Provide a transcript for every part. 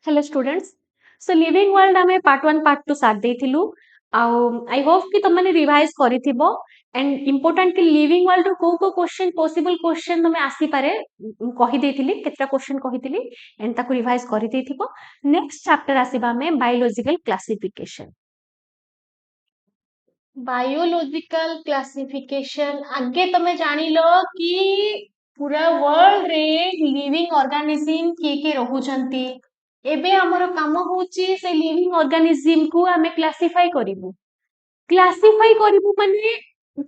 Hello students. So living world आमे part 1 part 2 साथ देथिलु। आई होप कि तुम माने रिवाइज करिथिबो एंड इंपोर्टेंट कि लिविंग वर्ल्ड रो को क्वेश्चन पॉसिबल क्वेश्चन तुम आसी पारे कहि देथिली केतरा क्वेश्चन कहिथिली एंड ताको रिवाइज करि देथिबो। नेक्स्ट चैप्टर आसीबा में बायोलॉजिकल क्लासिफिकेशन। बायोलॉजिकल क्लासिफिकेशन आगे तमे जानि लो कि पूरा वर्ल्ड रे लिविंग ऑर्गेनिज्म के रहुचंती। एबे हमर काम होची से लिविंग ऑर्गेनिज्म को हमें क्लासिफाई करिवु। क्लासिफाई करिवु माने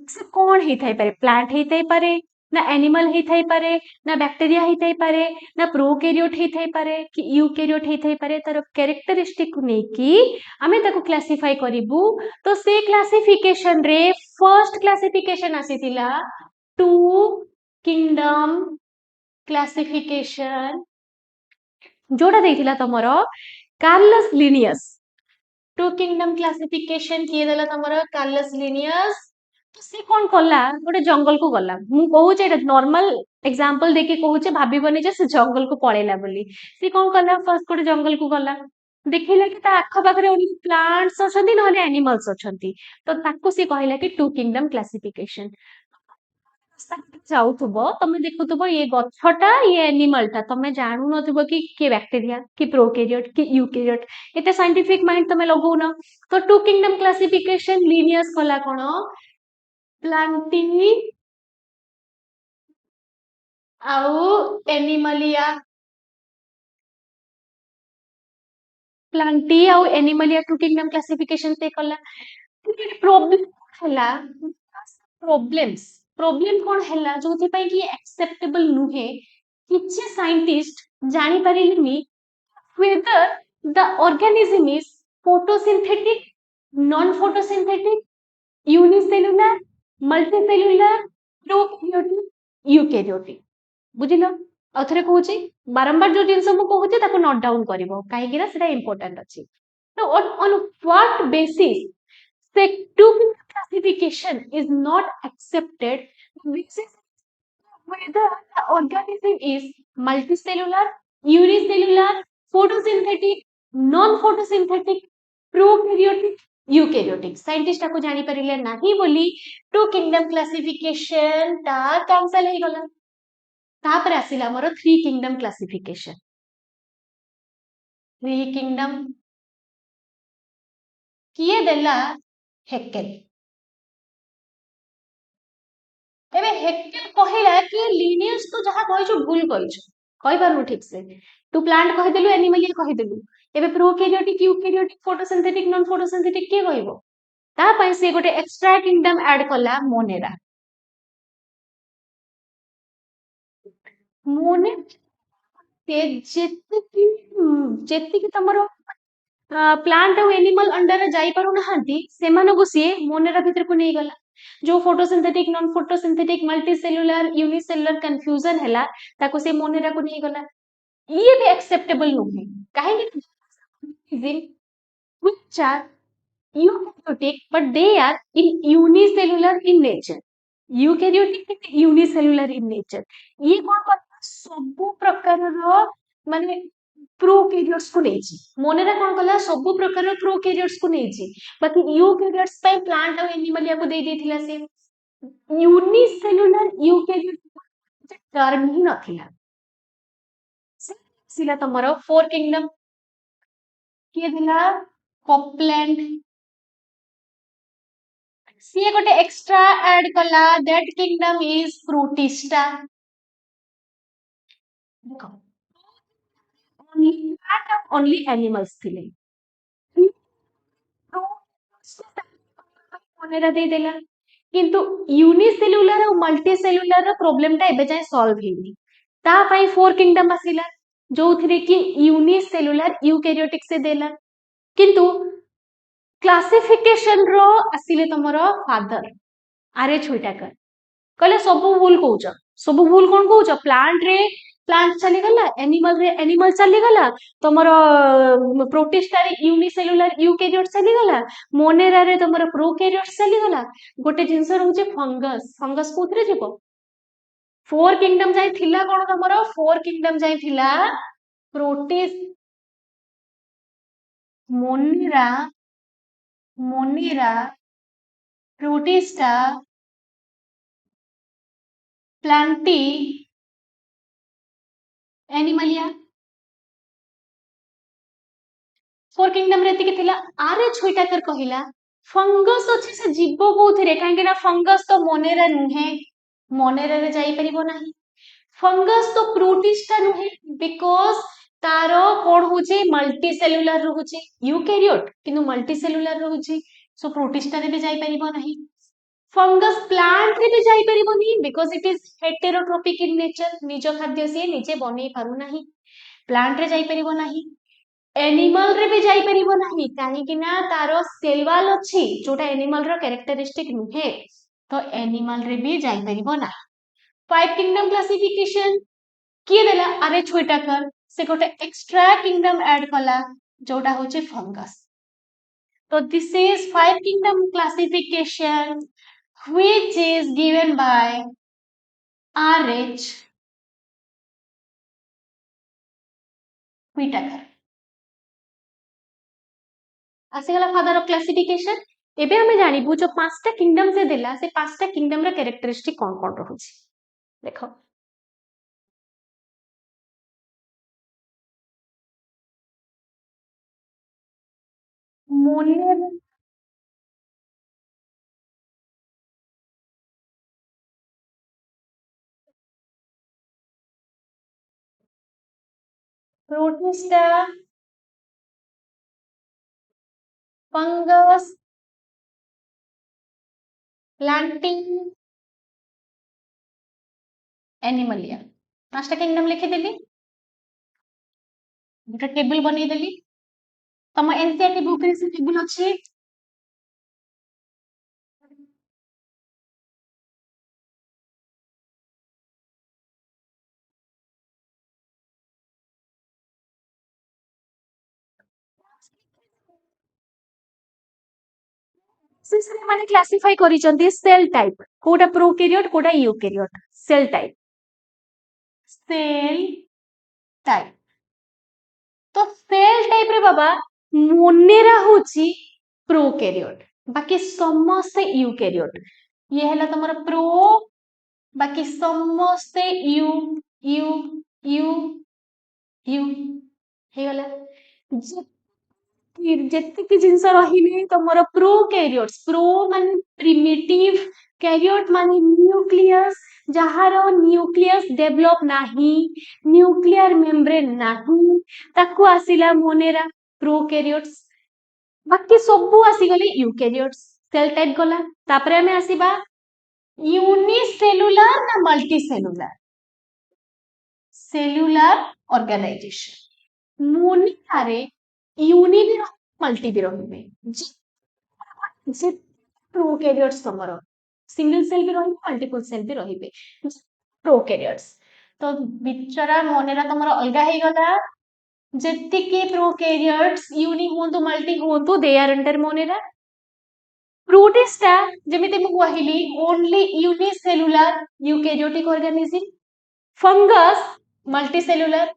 से कोन हे थाई पारे, प्लांट हे थाई पारे ना एनिमल हे थाई पारे ना बैक्टीरिया हे थाई पारे ना प्रोकैरियोट हे थाई पारे कि यूकैरियोट हे थाई पारे। तार कैरेक्टरिस्टिक को नेकी हमें ताको क्लासिफाई करिवु। तो से क्लासिफिकेशन रे फर्स्ट क्लासिफिकेशन आसीतिला टू किंगडम क्लासिफिकेशन जोड़ा देथिला तमरो Carolus Linnaeus. Two kingdom classification किए देला तमरो कार्लस लिनियस। तो से कोन कला गोटे जंगल को गला। मु कहू जे नॉर्मल एग्जांपल देके कहू जे भाबीबनी जे से जंगल को पळेला बोली। से कोन कला फर्स्ट गोटे जंगल को गला देखिला कि ता आखा पाखरे ओनली प्लांट्स अछंती नहले एनिमल्स अछंती। तो ताको से कहला कि टू किंगडम क्लासिफिकेशन। जाउथुबो तमे देखुथुबो ये गछटा ये एनिमल टा तमे जानू नथुबो कि के बैक्टीरिया कि प्रोकैरियोट कि यूकैरियोट एते साइंटिफिक माइंड तमे लगौ न। तो टू किंगडम क्लासिफिकेशन लिनियस कला कोन प्लांटी आउ एनिमलिया। प्लांटी आउ एनिमलिया टू किंगडम क्लासिफिकेशन ते कला। प्रॉब्लम हला प्रॉब्लम्स प्रॉब्लम कोन हला जोथि पई कि एक्सेप्टेबल नुहे किछि साइंटिस्ट जानि परिलिनी whether the organism is photosynthetic, non-photosynthetic, unicellular, multicellular, prokaryotic, eukaryotic। बुझिलो अथरे कहूची बारंबार जो जिंस मु कहूची ताको नोट डाउन करिवो काहे कि ना सेटा इंपोर्टेंट अछि। तो on what basis sector classification is not accepted? This is whether the organism is multicellular, unicellular, photosynthetic, non-photosynthetic, prokaryotic, eukaryotic। Scientist को जानी परिले नाही बोली टू किंगडम क्लासिफिकेशन ता कैंसिल हे गला। तापर आसिला हमर three kingdom classification. Three kingdom किए देला हेक्केल। एबे हेक्केल कहिला कि लिनियस तो जहा कहिछु भूल कहिछु कहि पारनु ठीक से। तू प्लांट कहि देलु एनिमल ये कहि देलु एबे prokaryotic eukaryotic photosynthetic non photosynthetic के कहइबो। ता पई से गोटे एक्स्ट्रा किंगडम ऐड कला मोनेरा। मोने ते जेतिकी तमरो प्लांट और एनिमल अंडर जाई पारु नहांती सेमानो को सिए मोनेरा भीतर को नहीं गला। जो photosynthetic non photosynthetic multi cellular unicellular confusion हैला ताको से मोनेरा को नहीं गला। ये भी एक्सेप्टेबल नुहे काहे कि which are eukaryotic but they are in unicellular in nature। eukaryotic unicellular in nature। ये कोन करता सब प्रकार रो माने प्रोकैरियोट्स को नेछि। मोनेरा कोन कला सब प्रकार रो प्रोकैरियोट्स को नेछि बाकी यूकैरियोट्स पे प्लांट और एनिमल को दे देथिला से। यूनिसेलुलर यूकैरियोट टर्म ही नथिला। सिला तमरो फोर किंगडम किए दिला कॉपलैंड। सी गोटे एक्स्ट्रा ऐड कला दैट किंगडम इज फ्रूटिस्टा। देखो ओनली प्लांट ओनली एनिमल्स थिले मोनेरा दे देला किंतु यूनिसेलुलर और मल्टीसेलुलर रो प्रॉब्लम ता एबे जाय सॉल्व हेनी। ता पई फोर किंगडम आसिला जोथिरे कि यूनिसेलुलर यूकैरियोटिक से देला। किंतु क्लासिफिकेशन रो आसिले तमरो फादर आरे छुईटाकर कहले सब भूल कहउछ। सब भूल कोन कहउछ प्लांट रे प्लांट चली गला एनिमल रे एनिमल चली गला तमरो प्रोटिस्टा रे यूनिसेलुलर यूकैरियोट चली गला मोनेरा रे तमरो प्रोकैरियोट चली गला। गोटे जिंस रहउछ फंगस फंगस कोथरे जीवो फोर किंगडम जाय थिला कोन तमरो फोर किंगडम जाय थिला protist Monera Monera protista Plantae Animalia four kingdom रे एतिକି ଥିଲା ଆରେ ଛୁଇଟାକର କହିଲା फंगस ଅଛି ସେ ଜୀବ କୋଉଥିରେ କାହିଁକି ନା फंगस ତ ମୋନେରା ନୁହେଁ ମୋନେରା ରେ ଯାଇ परिबो नाही फंगस तो प्रोटिस्टा नुहे बिकॉज तारो कोन होचे मल्टी सेलुलर रहउचे यूकैरियोट किंतु मल्टी सेलुलर रहउचे सो प्रोटिस्टा रे भी जाई परिबो नाही फंगस प्लांट रे भी जाई परिबोनी because it is heterotrophic in nature निज खाद्य से निजे बनै पारु नाही प्लांट रे जाई परिबो नाही एनिमल रे भी जाई परिबो नाही काहे कि ना तारो सेल वॉल अछि जोटा एनिमल रो कैरेक्टरिस्टिक नुहे तो एनिमल रे भी जाई परिबो ना फाइव किंगडम क्लासिफिकेशन किए देला अरे छोटा कर से गोटे एक्स्ट्रा किंगडम ऐड कला जोटा होचे फंगस तो this is five kingdom classification which is given by R.H. Whitaker आसीगला फादर ऑफ क्लासिफिकेशन एबे हमें जानिबु जो पांचटा किंगडम से देला से पांचटा किंगडम रा कैरेक्टरिस्टिक कोन कोन रहउची देखो Monera Protista fungus Plantae Animalia पांचटा किंगडम लिखि देली गोटे टेबल बनै देली तम एनसीईआरटी बुक रे से टेबल अछि से माने क्लासिफाई करिसंती सेल टाइप कोटा प्रोकैरियोट कोटा यूकैरियोट सेल टाइप तो सेल टाइप रे बाबा मोनेरा होची प्रोकैरियोट बाकी समस्त यूकैरियोट ये हला तमरा प्रो बाकी समस्त यू यू यू यू हे गला ଯେତିକି ଜିନିଷ ରହିଲେ ତମର ପ୍ରୋକ୍ୟାରିଓଟ୍ସ ପ୍ରୋ ମାନେ ପ୍ରିମିଟିଭ କ୍ୟାରିଓଟ ମାନେ ନ୍ୟୁକ୍ଲିୟସ୍ ଯାହାର ନ୍ୟୁକ୍ଲିୟସ୍ ଡେଭଲପ ନାହିଁ ନ୍ୟୁକ୍ଲିୟର ମେମ୍ବ୍ରେନ ନାହିଁ ତାକୁ ଆସିଲା ମୋନେରା ପ୍ରୋକ୍ୟାରିଓଟ୍ସ ବାକି ସବୁ ଆସିଗଲେ ୟୁକ୍ୟାରିଓଟ୍ସ ସେଲ୍ ଟାଇପ ଗଲା ତାପରେ ଆମେ ଆସିବା यूनिसेलुलर ना मल्टी सेलुलर ऑर्गेनाइजेशन मोनिकारे यूनि भी मल्टी भी रहिबे जे प्रोकैरियोट्स तमरो सिंगल सेल भी रहिबे मल्टीपल सेल भी रहिबे प्रोकैरियोट्स तो बिचरा मोनेरा तमरो अलगा हे गला जेतिके प्रोकैरियोट्स यूनि होंतु मल्टी होंतु they are under Monera Protista जेमिति मु कहिली only unicellular eukaryotic organism fungus multicellular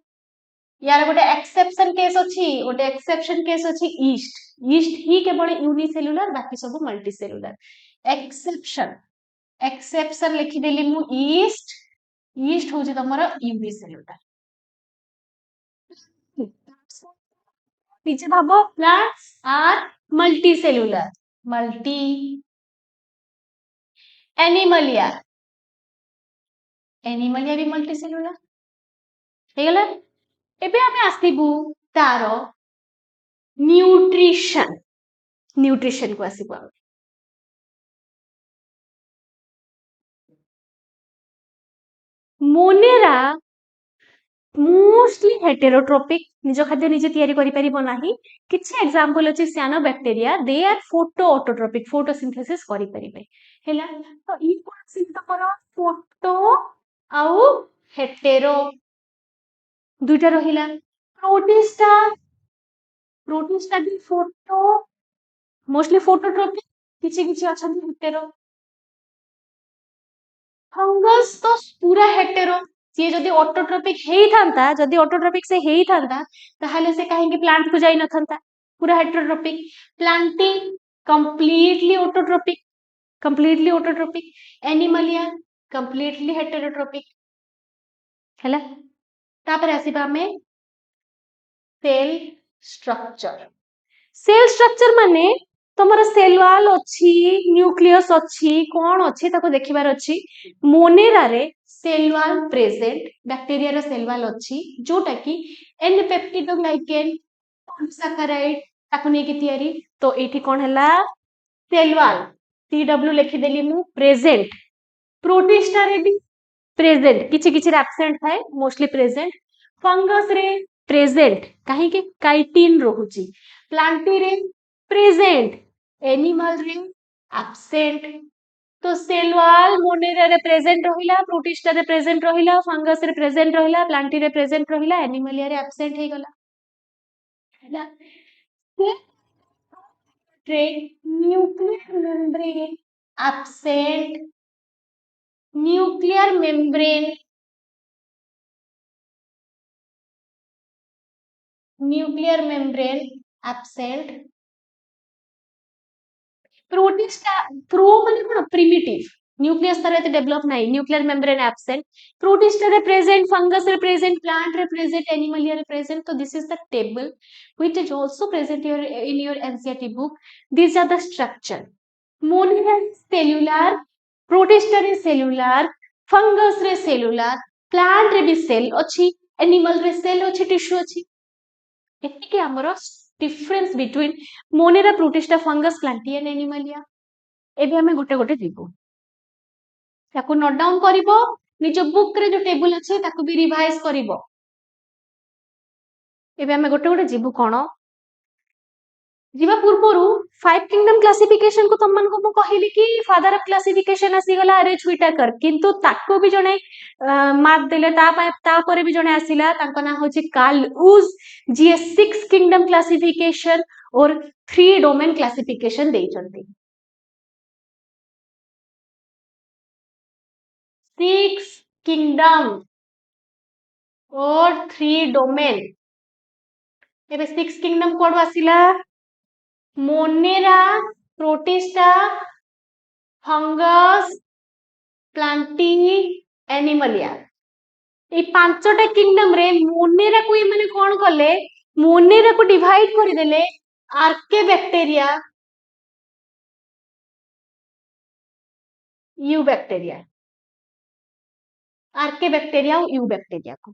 यार गोटे एक्सेप्शन केस अछि गोटे एक्सेप्शन केस अछि ईस्ट ईस्ट ही केवल यूनिसेलुलर बाकी सब मल्टीसेलुलर एक्सेप्शन एक्सेप्शन लिखि देली मु ईस्ट ईस्ट होछि तमरा यूनिसेलुलर पीछे भाबो plants are multicellular multi Animalia Animalia भी मल्टीसेलुलर हे गेला एबे हमें आसीबु तारो न्यूट्रिशन न्यूट्रिशन को आसीबु हम मोनेरा मोस्टली हेटेरोट्रोपिक निज खाद्य निजे तयारी करि परिबो नाही किछि एग्जांपल अछि cyanobacteria they are photo autotrophic photosynthesis करि परिबे हैला तो ई कोन सिंथ पर फोटो आउ हेटेरो दुटा रहिला प्रोटिस्टा प्रोटिस्टा भी फोटो मोस्टली फोटोट्रोपिक किछि किछि अछंती हेटेरो फंगस तो पूरा हेटेरो सी जदि ऑटोट्रोपिक हेई थांता जदि ऑटोट्रोपिक से हेई थांता ताहाले से काहे कि प्लांट को जाई न थांता पूरा heterotrophic. Plantae completely autotrophic. Animalia completely heterotrophic हैला। तापर आसीबा हमें सेल स्ट्रक्चर माने तमर सेल वाल अच्छी न्यूक्लियस अच्छी कौन अच्छी ताको देखिबार अच्छी। मोनेरा रे सेल वाल प्रेजेंट बैक्टीरिया रे सेल वाल अच्छी जोटा कि एन पेप्टिडोग्लाइकेन पॉलीसैकेराइड ताको ने की तयारी। तो एठी कोन हला सेल वाल सीडब्ल्यू लिखि देली मु प्रेजेंट। प्रोटिस्टा रे भी प्रेजेंट किछि किछि रे एब्सेंट थाए मोस्टली प्रेजेंट। फंगस रे प्रेजेंट काहे के काइटिन रहुची। प्लांटी रे प्रेजेंट एनिमल रे एब्सेंट। तो सेल वाल मोनेरा रे प्रेजेंट रहिला प्रोटिस्टा रे प्रेजेंट रहिला फंगस रे प्रेजेंट रहिला प्लांटी रे प्रेजेंट रहिला एनिमलिया रे एब्सेंट हे गला हैला। Nuclear membrane absent nuclear membrane absent. Protista pro माने कोन प्रिमिटिव न्यूक्लियस तरह ते डेवलप नाही न्यूक्लियर मेम्ब्रेन एब्सेंट। प्रोटिस्टा रे प्रेजेंट फंगस रे प्रेजेंट प्लांट रे प्रेजेंट एनिमलिया रे प्रेजेंट। तो this is the table which is also present in your NCERT book. These are the structure. Monera cellular protista रे cellular fungus रे cellular plant रे भी cell अछि animal रे सेल अछि टिश्यू अछि। एतिके हमरो difference between Monera Protista fungus Plantae Animalia. एबे हमें गोटे गोटे जीवो ताको नोट डाउन करिवो निज बुक रे जो टेबल अछि ताको भी रिवाइज करिवो। एबे हमें गोटे गोटे जीवो कोन जीवा पूर्वरु फाइव किंगडम क्लासिफिकेशन को तमन को मु कहिली कि फादर ऑफ क्लासिफिकेशन आसी गला आर एच व्हिटेकर किंतु ताको भी जने मार्क देले ता परे भी जने आसीला तांको ना होची कार्ल उज जी 6 किंगडम क्लासिफिकेशन और 3 डोमेन क्लासिफिकेशन देइचंती। 6 किंगडम और 3 डोमेन। एबे 6 किंगडम कोड आसीला Monera Protista fungus Plantae Animalia. ए पांचटा किंगडम रे मोनेरा को माने कोन कले मोनेरा को डिवाइड करि देले archaebacteria eubacteria archaebacteria और यू बैक्टीरिया को।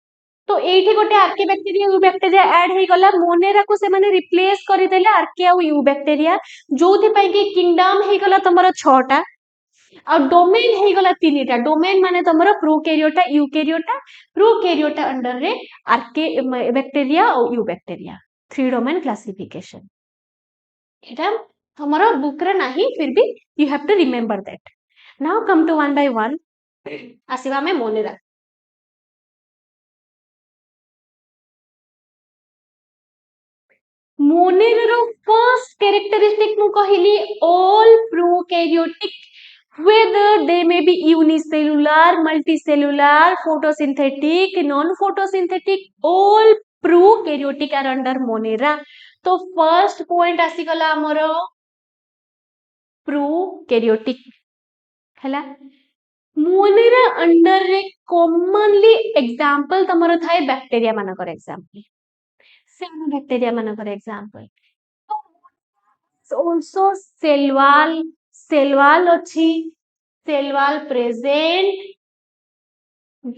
तो एठी गोटे archaebacteria eubacteria add हे गला मोनेरा को से माने रिप्लेस करि देले आर्के और यू बैक्टीरिया जोथि पई कि किंगडम हे गला तमरो 6टा और डोमेन हे गला 3टा। डोमेन माने तमरो प्रोकैरियोटा यूकैरियोटा प्रोकैरियोटा अंडर रे आर्के बैक्टीरिया और यू बैक्टीरिया 3 डोमेन क्लासिफिकेशन। एटा हमारा बुक रे नाही फिर भी you have to remember that. Now come to one by one आसीबा में मोनेरा। मोनेरा रो फर्स्ट कैरेक्टरिस्टिक मु कहिली all prokaryotic whether they may be unicellular multicellular photosynthetic non photosynthetic all prokaryotic are under monera। तो first point आसी गला हमरो prokaryotic हैला। मोनेरा अंडर रे कॉमनली एग्जांपल तमरो थाए बैक्टीरिया मानकर एग्जांपल cyanobacteria मानकर एग्जांपल। also सेल वाल अछि सेल वाल प्रेजेंट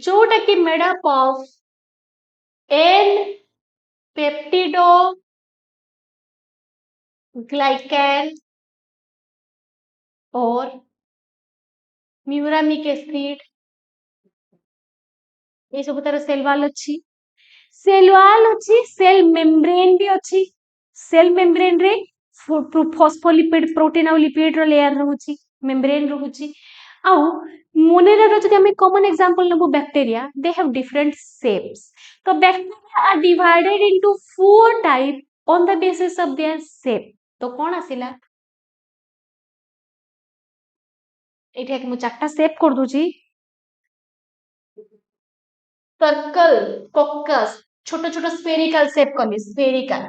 जोटा कि made up of an peptidoglycan और म्यूरामिक एसिड ये सब तार सेल वाल अछि। सेल वाल अछि सेल मेम्ब्रेन भी अछि सेल मेम्ब्रेन रे फॉस्फोलिपिड प्रोटीन और लिपिड रो लेयर रहउची मेम्ब्रेन रहउची। आउ मोनेरा रो जदि हम कॉमन एग्जांपल नबो bacteria they have different shapes. तो bacteria are divided into 4 type on the basis of their shape. तो कोन आसिला एठे मु चारटा शेप कर दूची सर्कल कॉकस छोटो छोटो स्फेरिकल शेप कली स्फेरिकल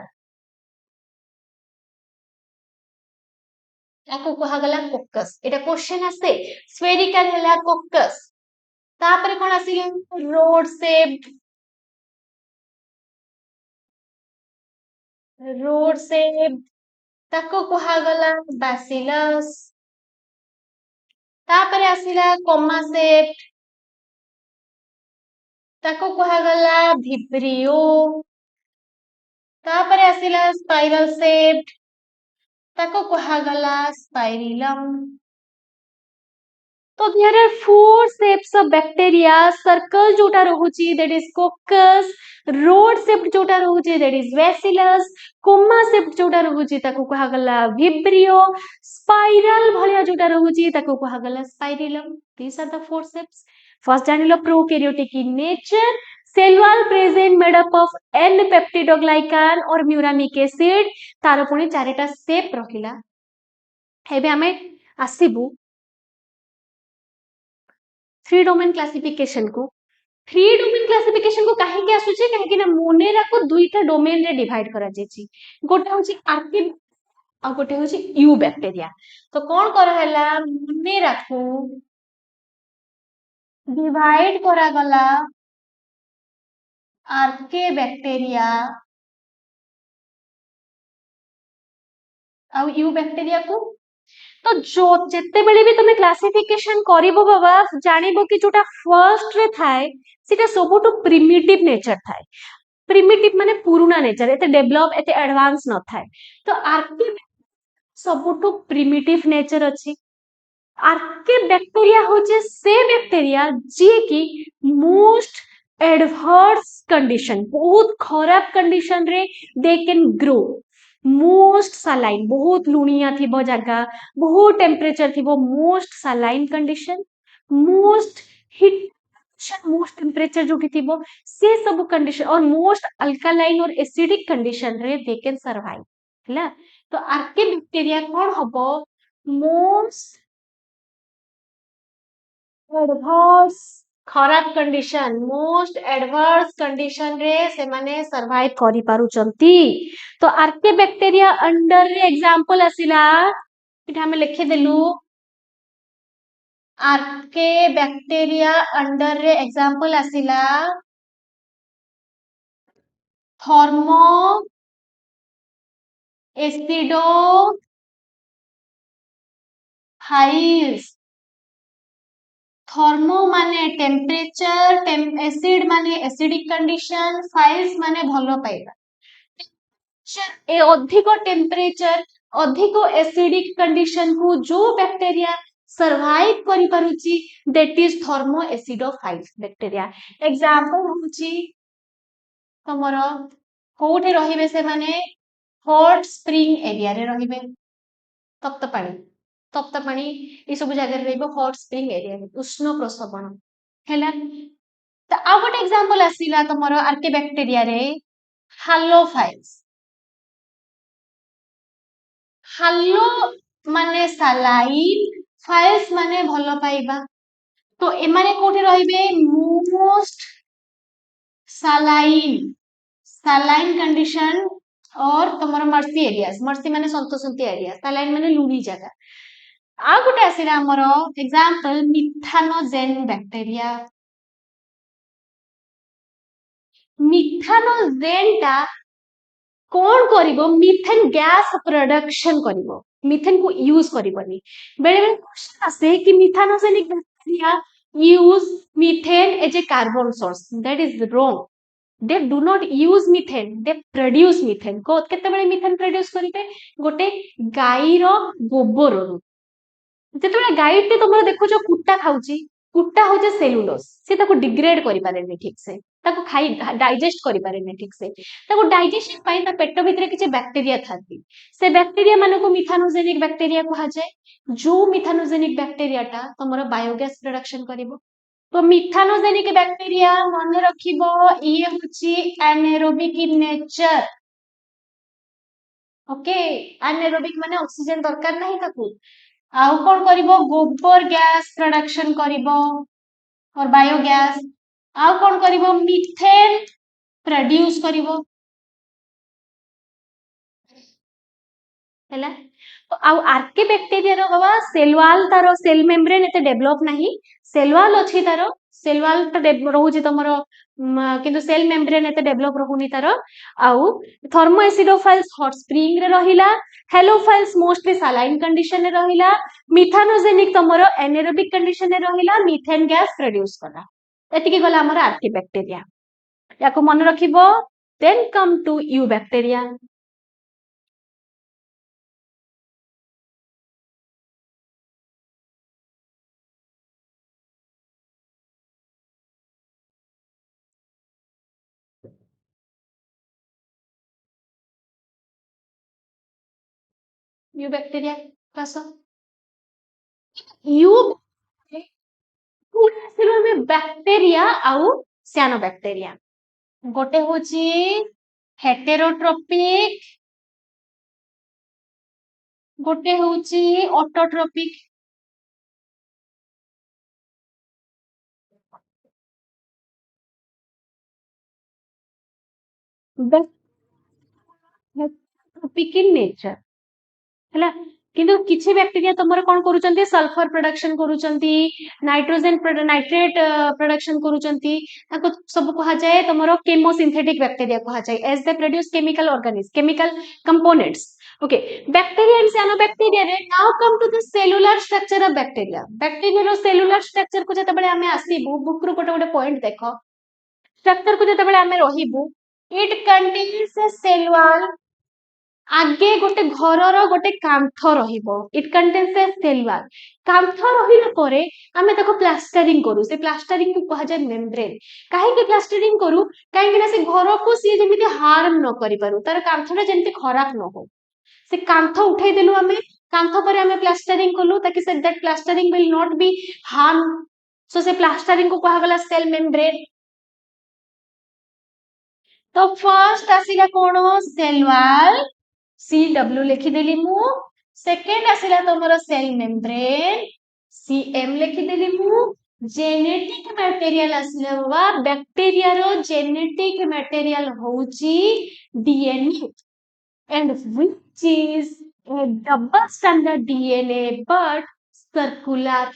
ताको कहा गला कोकस एटा क्वेश्चन आसे स्फेरिकल हला कोकस तापर कोन आसी रोड शेप ताको कहा गला बैसिलस तापर आसीला कोमा शेप ताको कहा गला भिब्रियो तापर आसीला स्पाइरल शेप ताको कहा गला स्पाइरिलम तो there are four shapes of bacteria circle जोटा रहुची that is coccus road shape जोटा रहुची that is bacillus comma shape जोटा रहुची ताको कहा गला vibrio spiral भलिया जोटा रहुची ताको कहा गला spirillum these are the four shapes first जानिलो prokaryotic in nature cell wall present made up of n peptidoglycan और muramic acid तार पुणी चारिटा shape रहिला हेबे हमें आसीबु थ्री डोमेन क्लासिफिकेशन को थ्री डोमेन क्लासिफिकेशन को काहे के आसुचे काहे कि ना मोनेरा को दुईटा डोमेन रे डिवाइड करा जेची गोटे होची आर्किड आ गोटे होची यू बैक्टीरिया तो कोन करा हला मोनेरा को डिवाइड करा गला आर्के बैक्टीरिया आ यू बैक्टीरिया को तो जो जेते बेले भी तुमे क्लासिफिकेशन करिवो बाबा जानिबो कि जोटा फर्स्ट रे थाए सेटा सबुटु प्रिमिटिव नेचर थाए प्रिमिटिव माने पुराना नेचर एते डेवलप एते एडवांस न थाए तो आर्के सबुटु प्रिमिटिव नेचर अछि आर्के बैक्टीरिया होचे से बैक्टीरिया जे कि मोस्ट एडवर्स कंडीशन बहुत खराब कंडीशन रे they can grow most saline बहुत लुणिया थिबो जगह बहुत टेम्परेचर थिबो most saline condition most heat most temperature जो थिबो से सब कंडीशन और मोस्ट अल्कालाइन और एसिडिक कंडीशन रे दे कैन सर्वाइव हला तो आर्के बैक्टीरिया कोन हबो मोस्ट एडवर्स खराब कंडीशन मोस्ट एडवर्स कंडीशन रे से माने सर्वाइव करि पारुचंती तो आर्के बैक्टीरिया अंडर रे एग्जांपल आसिला इटा हम लिखि देलु आर्के बैक्टीरिया अंडर रे एग्जांपल आसिला थर्मो एसिडो फाइल्स थर्मो माने टेम्परेचर एसिड माने एसिडिक कंडीशन फाइल्स माने भलो पाइबा ए अधिक टेम्परेचर अधिक एसिडिक कंडीशन को जो बैक्टीरिया सर्वाइव करि पारुची that is thermoacidophiles bacteria example होची तमरो कोठे रहिबे से माने हॉट स्प्रिंग एरिया रे रहिबे तप्त पानी ए सब जगह रे रहिबो हॉट स्प्रिंग एरिया रे उष्ण प्रसवण हैला तो आ गोटे एग्जांपल आसीला तमरो आर्के बैक्टीरिया रे हालोफाइल्स हालो माने सलाइन फाइल्स माने भलो पाइबा तो एमाने कोठे रहिबे मोस्ट सलाइन सलाइन कंडीशन और तमरो मर्सी एरियाज मर्सी माने संतोषंती एरिया सलाइन माने लुणी जगह आ गोटे आसीला हमरो एग्जांपल मिथानोजेन बैक्टीरिया मिथानोजेन टा कोन करिवो मिथेन गैस प्रोडक्शन करिवो मिथेन को यूज करिवनी बेले बेले क्वेश्चन आसे कि methanogenic bacteria use methane as a carbon source that is wrong they do not use methane they produce methane को केते बेले मिथेन प्रोड्यूस करिवे गोटे गाई रो गोबर रो जेते बेले गाई टे तुम देखुछो कुट्टा खाउची कुट्टा होचे सेलुलोज से ताको डिग्रेड करि पारेनी ठीक से ताको खाई डाइजेस्ट करि पारेनी ठीक से ताको डाइजेशन पाई ता पेट भितरे किछ बैक्टीरिया थाती से बैक्टीरिया माने को मिथानोजेनिक बैक्टीरिया कहा जाय जो मिथानोजेनिक बैक्टीरिया टा तमरो बायोगैस प्रोडक्शन करिवो तो मिथानोजेनिक बैक्टीरिया मन रखिबो ये होची anaerobic in nature okay anaerobic माने ऑक्सीजन दरकार नहीं ताकू आउ कोन करिवो गोबर गैस प्रोडक्शन करिवो और बायोगैस आउ कोन करिवो मीथेन प्रोड्यूस करिवो हैला ଆଉ ଆର୍କେ ବ୍ୟାକ୍ଟେରିଆ ବାବା ସେଲ୍ ୱାଲ୍ ତାର ସେଲ୍ ମେମ୍ବ୍ରେନ୍ ଏତେ ଡେଭଲପ ନାହିଁ, ସେଲ୍ ୱାଲ୍ ଅଛି ତାର, ସେଲ୍ ୱାଲ୍ ଟା ରହୁଛି ତମର କିନ୍ତୁ ସେଲ୍ ମେମ୍ବ୍ରେନ୍ ଏତେ ଡେଭଲପ ରହୁନି ତାର। ଆଉ ଥର୍ମୋ ଏସିଡୋଫାଇଲ୍ସ ହଟ୍ ସ୍ପ୍ରିଙ୍ଗ ରେ ରହିଲା, ହେଲୋଫାଇଲ୍ସ ମୋଷ୍ଟଲି ସାଲାଇନ୍ କଣ୍ଡିସନ ରେ ରହିଲା, ମିଥାନୋଜେନିକ ତମର ଏନେରୋବିକ୍ କଣ୍ଡିସନ ରେ ରହିଲା, ମିଥେନ୍ ଗ୍ୟାସ୍ ପ୍ରଡ୍ୟୁସ କଲା। ଏତିକି ଗଲା ଆମର ଆର୍କେ ବ୍ୟାକ୍ଟେରିଆ। याको मन रखिबो। Then come to eubacteria. Eubacteria कास यू में बैक्टेरिया आउ सियानो बैक्टेरिया गोटे होची हेटेरोट्रोपिक, गोटे होची ऑटोट्रोपिक। हेटेरोट्रोपिक इन नेचर हैला, किंतु किछि बैक्टेरिया तमर कोन करूचंती सल्फर प्रोडक्शन करूचंती, नाइट्रोजन नाइट्रेट प्रोडक्शन करूचंती, ताको सब कहा जाए तमर केमोसिंथेटिक बैक्टेरिया कहा जाए as they produce chemical organism chemical components. Okay, bacteria and cyanobacteria रे now come to the cellular structure of bacteria. Bacteria रो सेलुलर स्ट्रक्चर को जते बळे हमें आसीबू बुक रो गोटे गोटे पॉइंट देखो, स्ट्रक्चर को जते बळे हमें रहिबू, it contains a cell wall, आगे गोटे घरर गोटे कांथ रहिबो, it contains a cell wall, कांथ रहिला परे आमे ताको प्लास्टरिंग करू, से प्लास्टरिंग को कहा जाय मेम्ब्रेन। काहे के प्लास्टरिंग करू, काहे कि ना से घर को सी जेमिति हार्म न करि पारू, तार कांथटा जेमिति खराब न हो, से कांथ उठै देलु आमे, कांथ परे आमे प्लास्टरिंग कलु ताकि से that plastering will not be harm, so से प्लास्टरिंग को कहा गला सेल मेम्ब्रेन। तो फर्स्ट आसीला कोन सेल वॉल, सी डब्ल्यू लिखिदेली मु, सेकेंड आसिला तमरो सेल मेम्ब्रेन, सी एम लिखिदेली मु, जेनेटिक मटेरियल आसिला बाबा बैक्टीरिया रो जेनेटिक मटेरियल होची DNA and which is a double standard DNA but circular,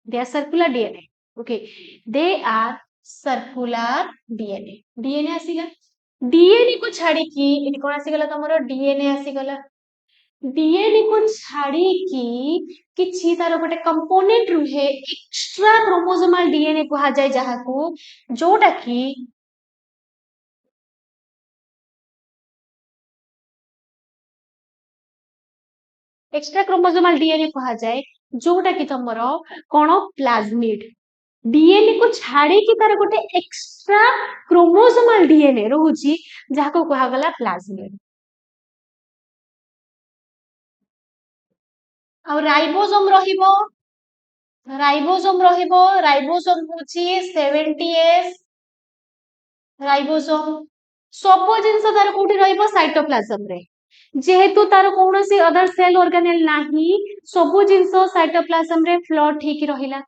they are circular DNA, okay, they are circular DNA आसिला, डीएनए को छाड़ी की इट कोन आसीगला तमरो डीएनए आसीगला, डीएनए को छाड़ी की किछि तार गोटे कंपोनेंट रुहे एक्स्ट्रा क्रोमोसोमल डीएनए कहा जाय जहा को जोटा की एक्स्ट्रा क्रोमोसोमल डीएनए कहा जाय जोटा की तमरो कोन प्लाज्मिड, डीएनए को छाड़ी की तार गोटे एक्स्ट्रा क्रोमोसोमल डीएनए रहुची जहा को कहा गला प्लाज्मिड। और राइबोसोम रहिबो, राइबोसोम रहिबो, राइबोसोम होची 70s, राइबोसोम सब जिनस तार कोठी रहिबो साइटोप्लाज्म रे, जेहेतु तार कोनोसी अदर सेल ऑर्गेनेल नाही, सब जिनस साइटोप्लाज्म रे फ्लोट ठीक रहिला।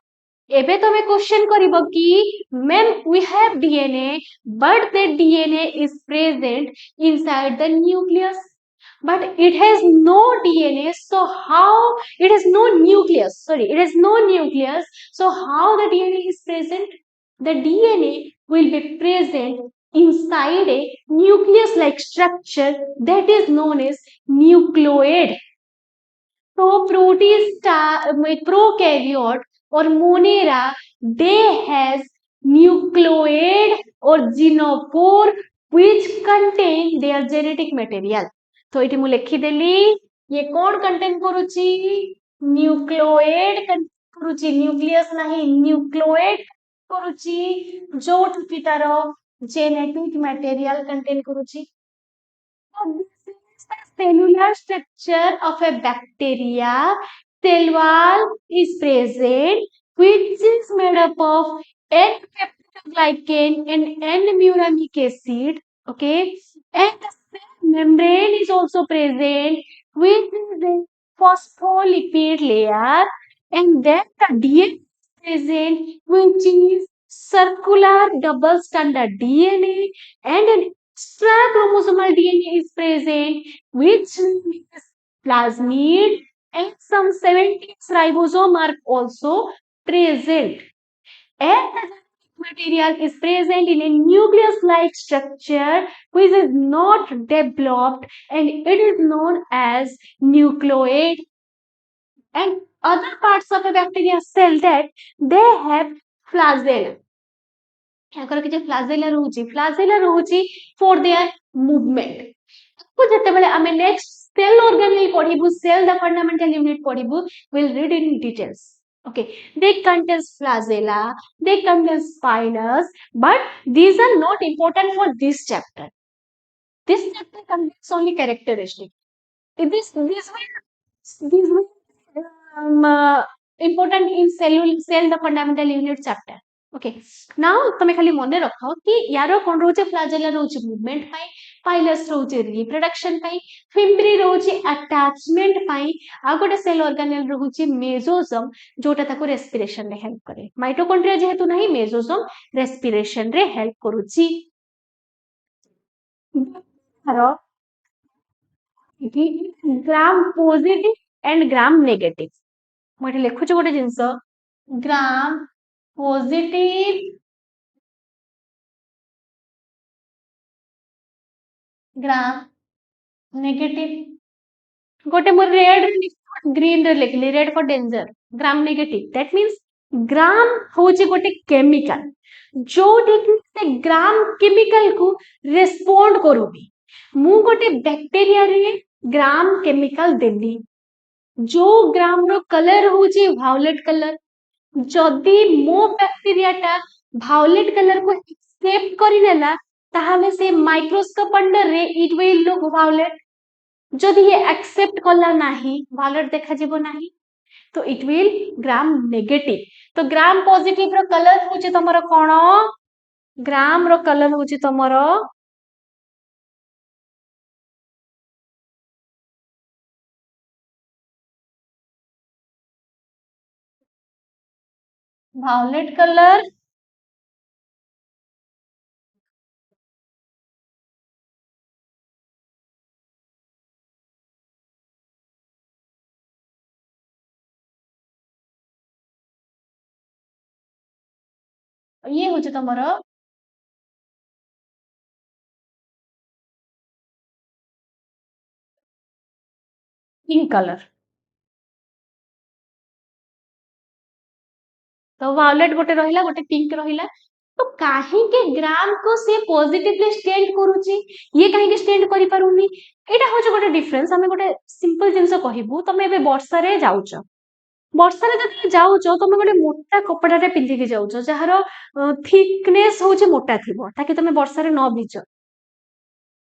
एबे तमे क्वेश्चन करिवो कि ma'am we have DNA but the DNA is present inside the nucleus, but it has no DNA, so how it has no nucleus, sorry, it has no nucleus, so how the DNA is present, the DNA will be present inside a nucleus like structure that is known as nucleoid. So prokaryote or monera, they has nucleoid or xenophore which contain their genetic material. तो ये मुझे लिखी देली, ये कौन contain करूची nucleoid करूची, nucleus नहीं nucleoid करूची जो की तारो जेनेटिक मटेरियल कंटेन करूची। This is the cellular structure of a bacteria. Cell wall is present, which is made up of N-peptidoglycan and N-muramic acid. Okay, and the cell membrane is also present, which is a phospholipid layer, and then the DNA is present, which is circular double standard DNA, and an extra chromosomal DNA is present, which means plasmid and some 17 ribosome are also present. And the material is present in a nucleus-like structure which is not developed, and it is known as nucleate. And other parts of a bacteria cell that they have flagella. ତାଙ୍କର କିଛି flagella ରହୁଛି for their movement. को ଯେତେବେଳେ ଆମେ next cell organelle ପଢିବୁ, cell the fundamental unit ପଢିବୁ, we'll read in details. Okay, they contain flagella, they contain spinous, but these are not important for this chapter. This chapter contains only characteristic. These were important in cell the fundamental unit chapter. Okay, now तमे खाली मने रखो कि यारो कोन रोचे flagella रोचे movement पाई, pilus रोचे reproduction पाई, fimbriae रोचे अटैचमेंट पाई, आ गोटे सेल ऑर्गेनेल रोचे मेसोसोम जोटा ताको रेस्पिरेशन रे हेल्प करे. माइटोकॉन्ड्रिया जेहेतु नहीं, मेसोसोम रेस्पिरेशन रे हेल्प करूची. हरो gram positive and gram negative. मैं लिखुची गोटे जिनस, ग्राम पॉजिटिव ग्राम नेगेटिव. गोटे मोर रेड ग्रीन रे लिखली, red for danger, gram negative. That means gram होची गोटे केमिकल जो से ग्राम केमिकल को रिस्पोंड करूबी. मु गोटे बैक्टीरिया रे ग्राम केमिकल देली, जो ग्राम रो कलर होची वायलेट कलर. जदि मो बैक्टीरियाटा वायलेट कलर को एक्सेप्ट करि नेला, ताहाले से माइक्रोस्कोप अंडर रे इट विल लुक वायलेट. जदि ये एक्सेप्ट कला नाही, वायलेट देखा जिवो नाही, तो इट विल ग्राम नेगेटिव. तो ग्राम पॉजिटिव रो कलर होची तमरो कोन? ग्राम रो कलर होची तमरो वायलेट कलर. ये होची तमरो पिंक कलर. तो वायलेट गोटे रहिला, गोटे पिंक रहिला. तो काहे के ग्राम को से पॉजिटिवली स्टैंड करूची, ये काहे के स्टैंड करि पारुनी? एटा होचे गोटे डिफरेंस. हमें गोटे सिंपल जिंस कहबू. तमे एबे वर्षा रे जाउछ, वर्षा रे जब जाउछ तमे गोटे मोटा कपड़ा रे पिंधि के जाउछ, जहार थिकनेस होचे मोटा थिबो, ताकि तमे वर्षा रे न भिज.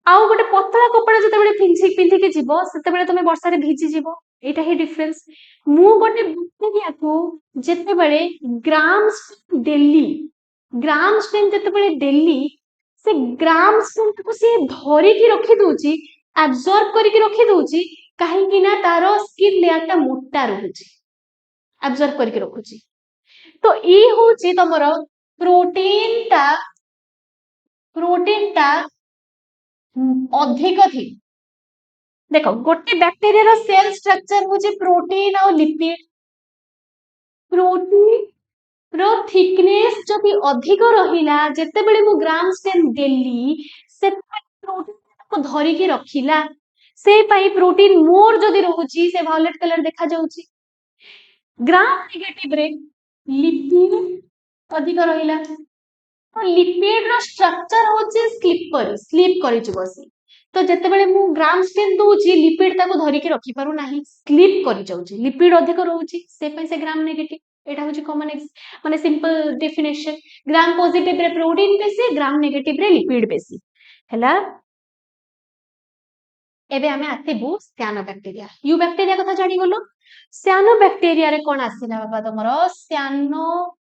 आउ गोटे पतला कपड़ा जतबेले पिंधि के जीवो, सेतबेले तमे वर्षा रे भिजि जीवो. एटा ही डिफरेंस. मु गोटे बैक्टीरिया को जेतेबेले ग्राम डेली, ग्राम स्ट्रेन जेतेबेले डेली, से ग्राम स्ट्रेन को से धरि की रखि दोची, एब्जॉर्ब करि की रखि दोची, काहे कि ना तारो स्किन लेयर ता मोटा रहूची, एब्जॉर्ब करि की रखुची. तो ई होची तमरो प्रोटीन ता अधिक थी. देखो गोटे बैक्टीरिया रो सेल स्ट्रक्चर होची प्रोटीन और लिपिड. प्रोटीन रो थिकनेस जदि अधिक रहिला, जेतेबेले मु ग्राम स्टेन देली, से प्रोटीन को धरि के रखिला, से पई प्रोटीन मोर जदि रहूची, से वायलेट कलर देखा जाउची. ग्राम नेगेटिव रे लिपिड अधिक रहिला, तो लिपिड रो स्ट्रक्चर होची स्लीप करि बसी. तो जेतेबेले मु ग्राम स्टेन दोची, लिपिड ताको धरि के रखि पारु नाही, स्लीप करि जाउची, लिपिड अधिक रहूची, से पई से ग्राम नेगेटिव. एटा होची कॉमन माने सिंपल डेफिनेशन. ग्राम पॉजिटिव रे प्रोटीन बेसी, ग्राम नेगेटिव रे लिपिड बेसी. हैला एबे हमें आथिबु सायानोबैक्टीरिया. यू बैक्टीरिया कथा जानि गलो. सायानोबैक्टीरिया रे कोन आसिला बाबा तमरो? सायानोबैक्टीरिया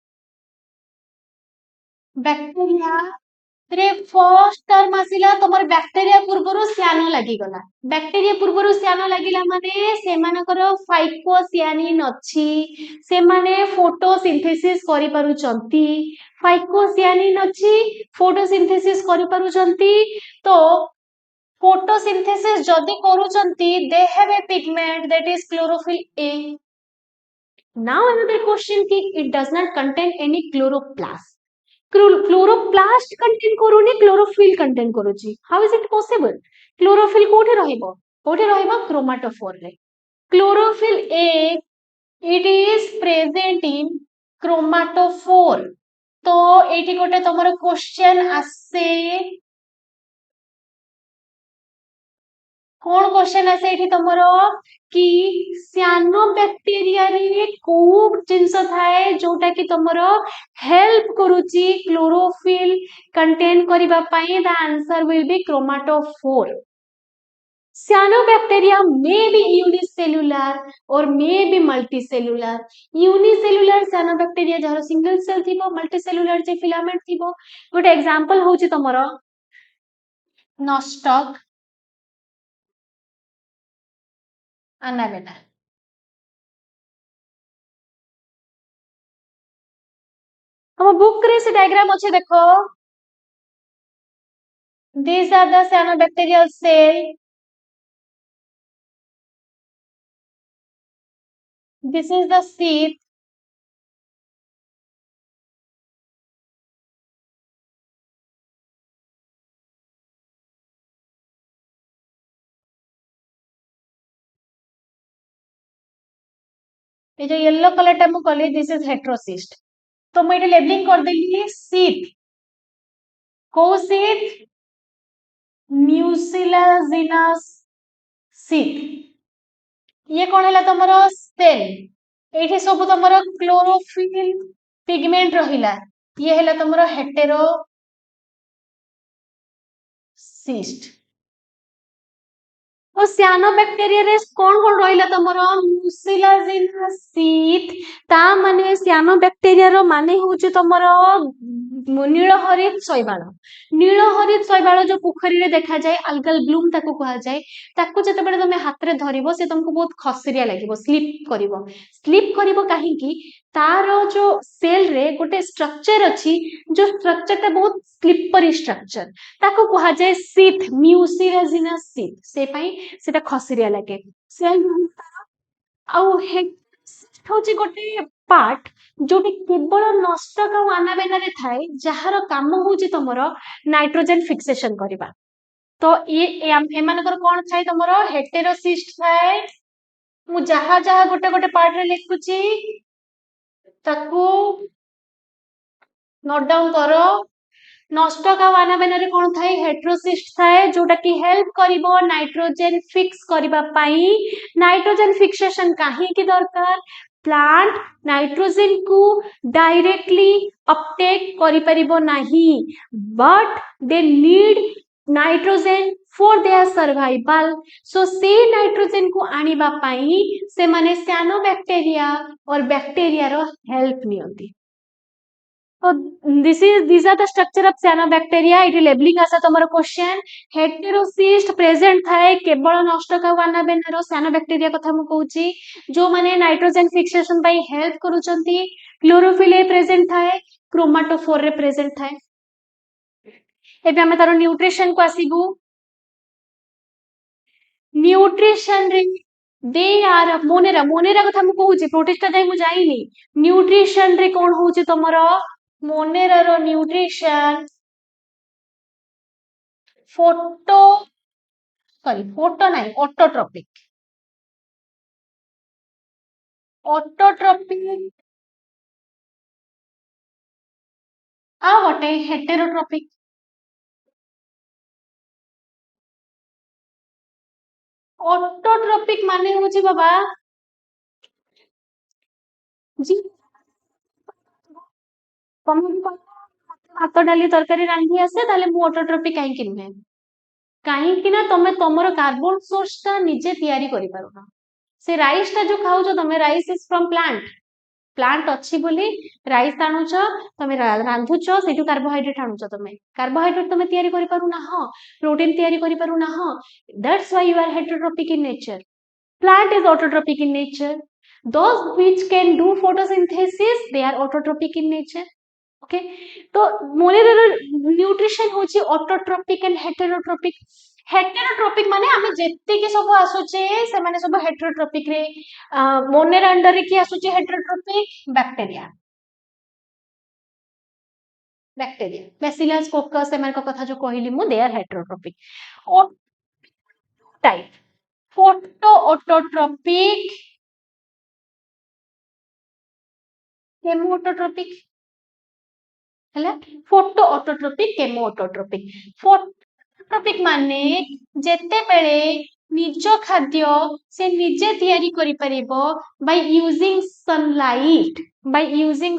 रे फर्स्ट टर्म आसिला तमर बैक्टीरिया पूर्वरु सायानो लागि गला. बैक्टीरिया पूर्वरु सायानो लागिला माने सेमानकर फाइकोसियानिन अछि, सेमाने फोटोसिंथेसिस करि पारुचंती. फाइकोसियानिन अछि, फोटोसिंथेसिस करि पारुचंती. तो photosynthesis जदि करूचंती they have a pigment that is chlorophyll A. Now another question ki it does not contain any chloroplast. Chloroplast contain करूनी chlorophyll contain करूची. How is it possible? Chlorophyll कोठे रहिबो? कोठे रहिबो chromatophore रे. Chlorophyll A it is present in chromatophore. तो एठी गोटे तमरो question आसे कौन क्वेश्चन आसे एठी तमरो कि साइनोबैक्टीरिया रे को जिंस थाए जोटा कि तमरो हेल्प करूची क्लोरोफिल कंटेन करिबा पई the answer will be chromatophore. Cyanobacteria may be unicellular or may be multicellular. Unicellular cyanobacteria जହାର सिंगल सेल थिबो, मल्टीसेलुलर जे फिलामेंट थिबो. गोटे एग्जांपल होची तमरो नॉस्टॉक अनाबेना. हम बुक रे से डायग्राम अच्छे देखो. These are the cyanobacterial cell. This is the sheath. ये जो येलो कलर टा मु कहली दिस इज हेट्रोसिस्ट. तो मैं ये लेबलिंग कर देली sheath. को sheath? म्यूसिलाजिनस sheath. ये कौन है तमरो सेल. एठी सब तमरो क्लोरोफिल पिगमेंट रहिला. ये है तमरो हेटेरोसिस्ट. तो साइनोबैक्टीरिया रे कौन रहिला तमरो म्यूसिलाजिनस sheath. ता माने साइनोबैक्टीरिया रो माने होचे तमरो नीलहरित शैवाल. नीलहरित शैवाल जो पोखरी रे देखा जाए अल्गल ब्लूम ताको कहा जाए. ताको जते बेले तमे हाथ रे धरिबो से तुमको बहुत खसरिया लागिबो, स्लिप करिवो काहे कि तारो जो सेल रे गोटे स्ट्रक्चर अछि जो स्ट्रक्चर ता बहुत स्लिपरी स्ट्रक्चर ताको कहा जाए sheath, म्यूसिलाजिनस sheath. से पई सेटा खसरिया लागे. सेल आउ हे होची गोटे पार्ट जोटी केवल नष्टक आ अनाबेना रे थाए जहार काम होची तमरो नाइट्रोजन फिक्सेशन करिबा. तो ये एमानकर कोन थाए तमरो हेटेरोसिस्ट थाए. मु जहा जहा गोटे गोटे पार्ट रे लिखुची ताकू नोट डाउन करो. नष्टक आ अनाबेना रे कोन थाए हेटेरोसिस्ट थाए जोटा कि हेल्प करिवो नाइट्रोजन फिक्स करिबा पई. नाइट्रोजन फिक्सेशन काहे की दरकार. प्लांट नाइट्रोजन को डायरेक्टली अपटेक करि परिबो नाही but they need nitrogen for their survival. So से नाइट्रोजन को आनिबा पई से माने साइनोबैक्टीरिया और बैक्टीरिया रो हेल्प नियंती. So these are the structure of cyanobacteria. It is labeling as a tomorrow question. Heterocyst present थाए केवल नष्टक आ अनाबेना रो cyanobacteria कथा मु कहूची जो माने नाइट्रोजन फिक्सेशन पई हेल्प करूचंती. क्लोरोफिल ए प्रेजेंट थाए, क्रोमाटोफोर रे प्रेजेंट थाए. एबे हमें तारो न्यूट्रिशन को आसीबू. न्यूट्रिशन रे दे आर मोनेरा कथा मु कहूची प्रोटिस्टा जाई मु जाईनी. न्यूट्रिशन रे कोन होची तमरो मोनेरा रो न्यूट्रिशन फोटो नहीं ऑटोट्रोपिक. आ गोटे हेटेरोट्रोपिक. ऑटोट्रोपिक माने होची बाबा जी तमे भात डाली तरकारी रांधी आसे ताले मु ऑटोट्रोपिक काहे कि नुहे. काहे कि ना तमे तमरो कार्बन सोर्स ता निजे तयारी करि पारुना. से राइस ता जो खाउ जो तमे राइस इज फ्रॉम प्लांट अच्छी बोली राइस आणुच तमे रांधुच सेटू कार्बोहाइड्रेट आणुच. तमे कार्बोहाइड्रेट तमे तयारी करि पारुना. हां प्रोटीन तयारी करि पारुना. हां that's why you are heterotrophic in nature. Plant is autotrophic in nature. Those which can do photosynthesis, they are autotrophic in nature. Okay. तो मोनेरा न्यूट्रिशन होची ऑटोट्रोपिक एंड हेटेरोट्रोपिक. हेटेरोट्रोपिक माने आमे जेत्ते के सब आसुचे से माने सब हेटेरोट्रोपिक रे मोनेर अंडर रे की आसुचे हेटेरोट्रोपिक बैक्टीरिया बैसिलस कोकस एमान को कथा जो कहली मु दे आर हेटेरोट्रोपिक ओ type photoautotrophic chemoautotrophic हैला photoautotrophic chemoautotrophic phototrophic माने जेते बेले निज खाद्य से निजे तैयारी करि परिबो by using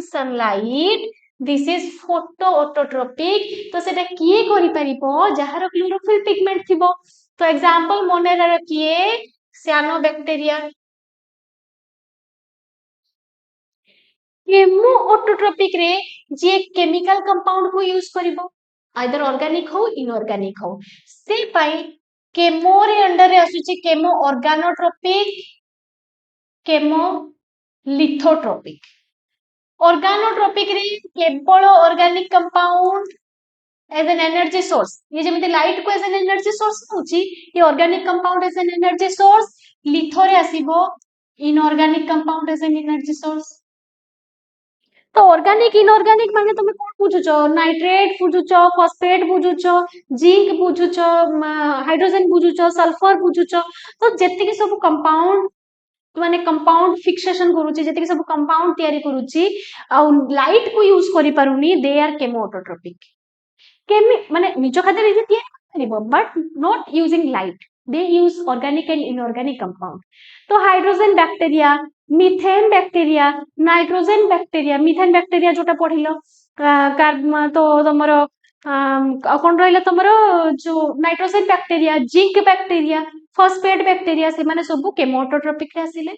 sunlight this is photoautotrophic तो सेटा किए करि परिबो जहार क्लोरोफिल पिगमेंट थिबो तो एग्जांपल मोनेरा किए साइनोबैक्टीरिया केमो ऑटोट्रोपिक रे जे केमिकल कंपाउंड को यूज करिवो आइदर ऑर्गेनिक हो इनऑर्गेनिक हो से पाई केमो रे अंडर रे आसुची केमो ऑर्गेनोट्रोपिक केमो लिथोट्रोपिक ऑर्गेनोट्रोपिक रे केवल organic compound as an energy source ये जेमिति लाइट को एज एन एनर्जी सोर्स होची ये organic compound as an energy source litho रे आसीबो inorganic compound as an energy source तो ऑर्गेनिक इनऑर्गेनिक माने तुम कोन बुझुचो नाइट्रेट बुझुचो फॉस्फेट बुझुचो जिंक बुझुचो हाइड्रोजन बुझुचो सल्फर बुझुचो तो जेते के सब कंपाउंड माने कंपाउंड फिक्सेशन करूची जेते के सब कंपाउंड तयारी करूची आ लाइट को यूज करि पारुनी दे आर केमो ऑटोट्रोपिक केमि माने निज खातिर जे तयारी करिवो but not using light they use organic and inorganic compound तो hydrogen bacteria methane bacteria nitrogen bacteria methane bacteria जोटा पढ़िलो तो तमरो कोन रहला तमरो जो nitrogen bacteria zinc bacteria phosphate bacteria से माने सब केमोटोट्रोपिक रे आसिले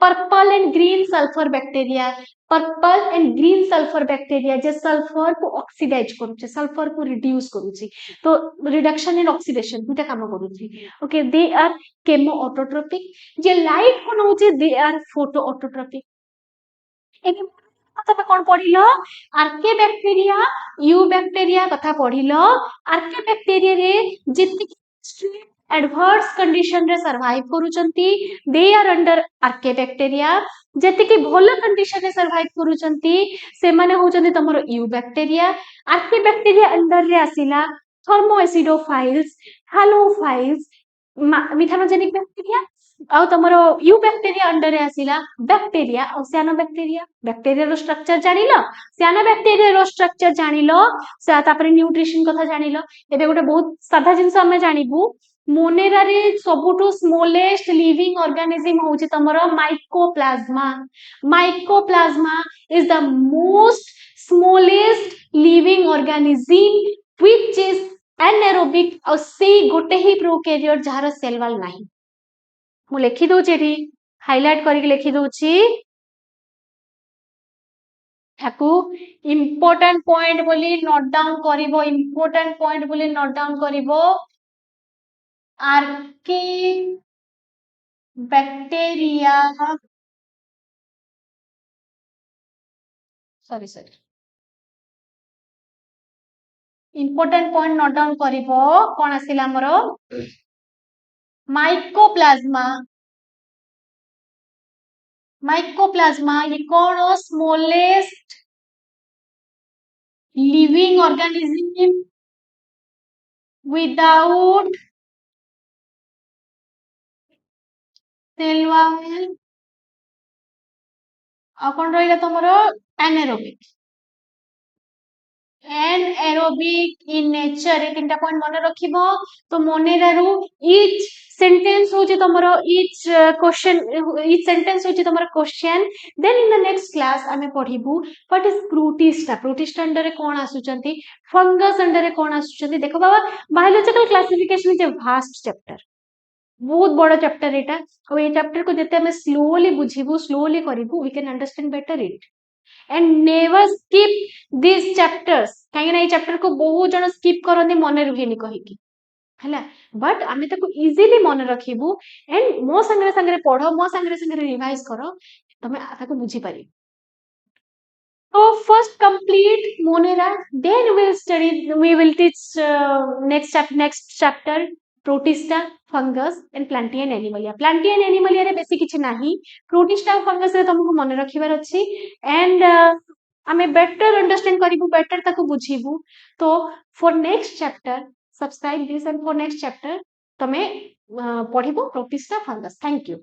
purple and green sulphur bacteria purple and green sulphur bacteria जे सल्फर को ऑक्सीडाइज करूचे सल्फर को रिड्यूस करूची तो रिडक्शन इन ऑक्सीडेशन दुटा काम करूची okay they are chemoautotrophic जे लाइट को नउचे दे आर फोटो ऑटोट्रोपिक एबे तबे कोन पढिलो आर्के बैक्टीरिया यू बैक्टीरिया कथा पढिलो आर्के बैक्टीरिया रे जेति एडवर्स कंडीशन रे सर्वाइव करूचंती they are under archaebacteria जेति कि भलो कंडीशन रे सर्वाइव करूचंती से माने होचंती तमरो eubacteria archaebacteria under रे आसिला थर्मोएसिडोफाइल्स हैलोफाइल्स मिथानोजेनिक बैक्टीरिया आउ तमरो यू बैक्टीरिया अंडर रे आसिला बैक्टीरिया और साइनोबैक्टीरिया बैक्टीरिया रो स्ट्रक्चर जानिलो साइनोबैक्टीरिया रो स्ट्रक्चर जानिलो तापरे न्यूट्रिशन कथा जानिलो एबे गोटे बहुत साधा जिंस हमें जानिबू मोनेरा रे सबुटू स्मॉलेस्ट लिविंग ऑर्गेनिज्म होची तमरो mycoplasma is the most smallest living organism which is anaerobic और से गोटे ही प्रोकैरियोट जहार सेल वाल नाही मु लिखि दउची एठी हाइलाइट करके लिखि दउची ठाकू इम्पोर्टेंट पॉइंट बोली नोट डाउन करिवो इम्पोर्टेंट पॉइंट बोली नोट डाउन करिवो archaebacteria sorry important point note down करिवो कोन आसिला हमरो माइकोप्लाज्मा ये कौन smallest living organism without cell wall आ कौन रहिला तमरो एनारोबिक इन नेचर ये तीनटा पॉइंट मने रखिबो तो मोनेरारू ईच सेंटेंस होची तमरो ईच क्वेश्चन ईच सेंटेंस होची तमरो question then in the next class आमे पढिबू व्हाट इज प्रोटिस्टा अंडर रे कोन आसुचंती फंगस अंडर रे कोन आसुचंती देखो बाबा biological classification is a vast chapter बहुत बड़ा चैप्टर एटा और ये चैप्टर को जते हमें स्लोली बुझिबू स्लोली करिबू we can understand better it and never skip this chapters कहीं ना ये चैप्टर को बहुत जन स्किप करते मन रुहेनी कहीकि है बट आम इजिली मन रखिबू एंड मो संगे संगे पढ़ मो संगे संगे रिवाइज कर तुम बुझी पार तो first complete Monera then we will study we will teach next chapter Protista fungus and Plantae Animalia. Plantae Animalia रे बेसी किछि नाही, प्रोटिस्टा फंगस रे तुमको मन रखिबार अछि एंड आमे बेटर अंडरस्टैंड करिबु, बेटर ताको बुझिबु। तो for next chapter subscribe this and for next chapter तमे पढ़िबो प्रोटिस्टा फंगस। Thank you.